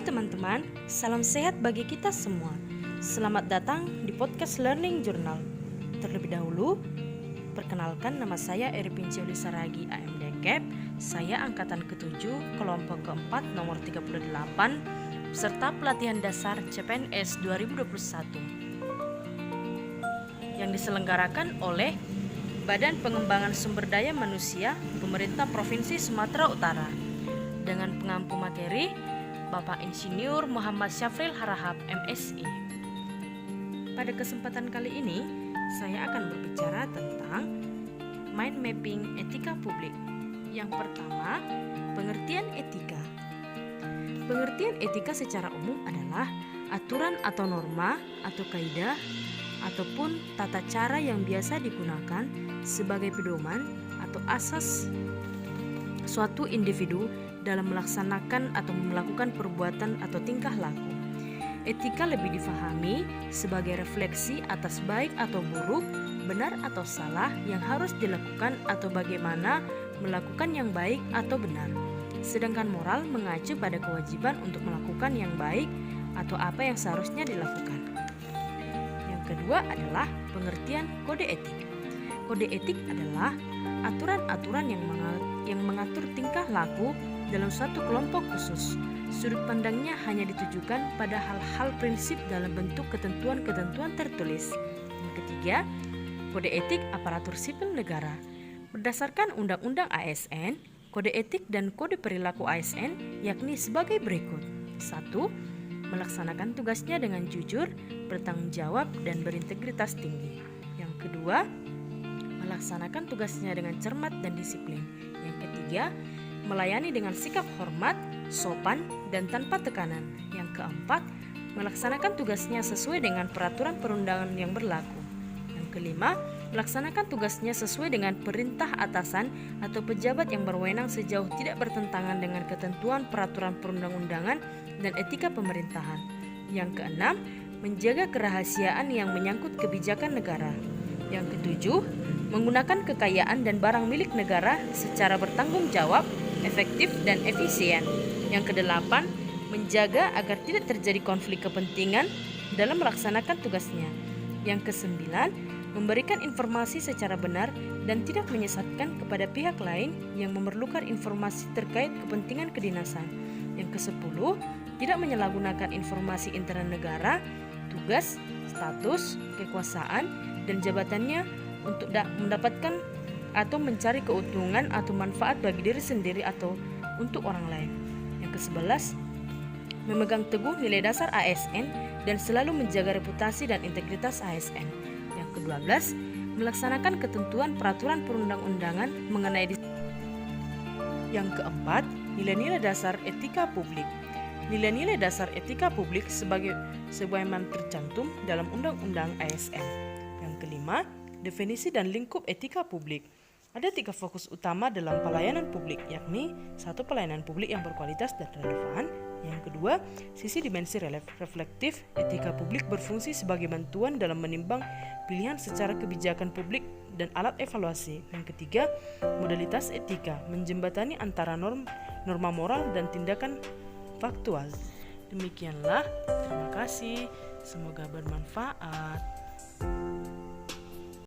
teman-teman, salam sehat bagi kita semua. Selamat datang di podcast Learning Journal. Terlebih dahulu, perkenalkan nama saya Eripin Cioli Saragi AMD Cap. Saya angkatan ke-7, kelompok ke-4 nomor 38, peserta pelatihan dasar CPNS 2021 yang diselenggarakan oleh Badan Pengembangan Sumber Daya Manusia Pemerintah Provinsi Sumatera Utara dengan pengampu materi Bapak Insinyur Muhammad Syafril Harahap MSI. Pada kesempatan kali ini, saya akan berbicara tentang mind mapping etika publik. Yang pertama, pengertian etika. Pengertian etika secara umum adalah aturan atau norma atau kaidah ataupun tata cara yang biasa digunakan sebagai pedoman atau asas suatu individu dalam melaksanakan atau melakukan perbuatan atau tingkah laku. Etika lebih difahami sebagai refleksi atas baik atau buruk, benar atau salah yang harus dilakukan atau bagaimana melakukan yang baik atau benar. Sedangkan moral mengacu pada kewajiban untuk melakukan yang baik atau apa yang seharusnya dilakukan. Yang kedua adalah pengertian kode etik. Kode etik adalah aturan-aturan yang mengatur tingkah laku dalam suatu kelompok khusus. Sudut pandangnya hanya ditujukan pada hal-hal prinsip dalam bentuk ketentuan-ketentuan tertulis. Yang ketiga, kode etik aparatur sipil negara. Berdasarkan Undang-Undang ASN, kode etik dan kode perilaku ASN yakni sebagai berikut. 1. Melaksanakan tugasnya dengan jujur, bertanggung jawab, dan berintegritas tinggi. Yang kedua, melaksanakan tugasnya dengan cermat dan disiplin. Yang ketiga, melayani dengan sikap hormat, sopan, dan tanpa tekanan. Yang keempat, melaksanakan tugasnya sesuai dengan peraturan perundangan yang berlaku. Yang kelima, melaksanakan tugasnya sesuai dengan perintah atasan atau pejabat yang berwenang sejauh tidak bertentangan dengan ketentuan peraturan perundang-undangan dan etika pemerintahan. Yang keenam, menjaga kerahasiaan yang menyangkut kebijakan negara. Yang ketujuh, menggunakan kekayaan dan barang milik negara secara bertanggung jawab, efektif, dan efisien. Yang kedelapan, menjaga agar tidak terjadi konflik kepentingan dalam melaksanakan tugasnya. Yang kesembilan, memberikan informasi secara benar dan tidak menyesatkan kepada pihak lain yang memerlukan informasi terkait kepentingan kedinasan. Yang kesepuluh, tidak menyalahgunakan informasi internal negara, tugas, status, kekuasaan, dan jabatannya untuk mendapatkan atau mencari keuntungan atau manfaat bagi diri sendiri atau untuk orang lain. Yang ke-11, memegang teguh nilai dasar ASN dan selalu menjaga reputasi dan integritas ASN. Yang ke-12, melaksanakan ketentuan peraturan perundang-undangan mengenai Yang keempat, nilai-nilai dasar etika publik. Nilai-nilai dasar etika publik sebagaimana tercantum dalam Undang-Undang ASN. Yang kelima, definisi dan lingkup etika publik. Ada 3 fokus utama dalam pelayanan publik, yakni 1. Pelayanan publik yang berkualitas dan relevan. Yang kedua, sisi dimensi reflektif. Etika publik berfungsi sebagai bantuan dalam menimbang pilihan secara kebijakan publik dan alat evaluasi. Yang ketiga, modalitas etika menjembatani antara norma moral dan tindakan faktual. Demikianlah, terima kasih. Semoga bermanfaat.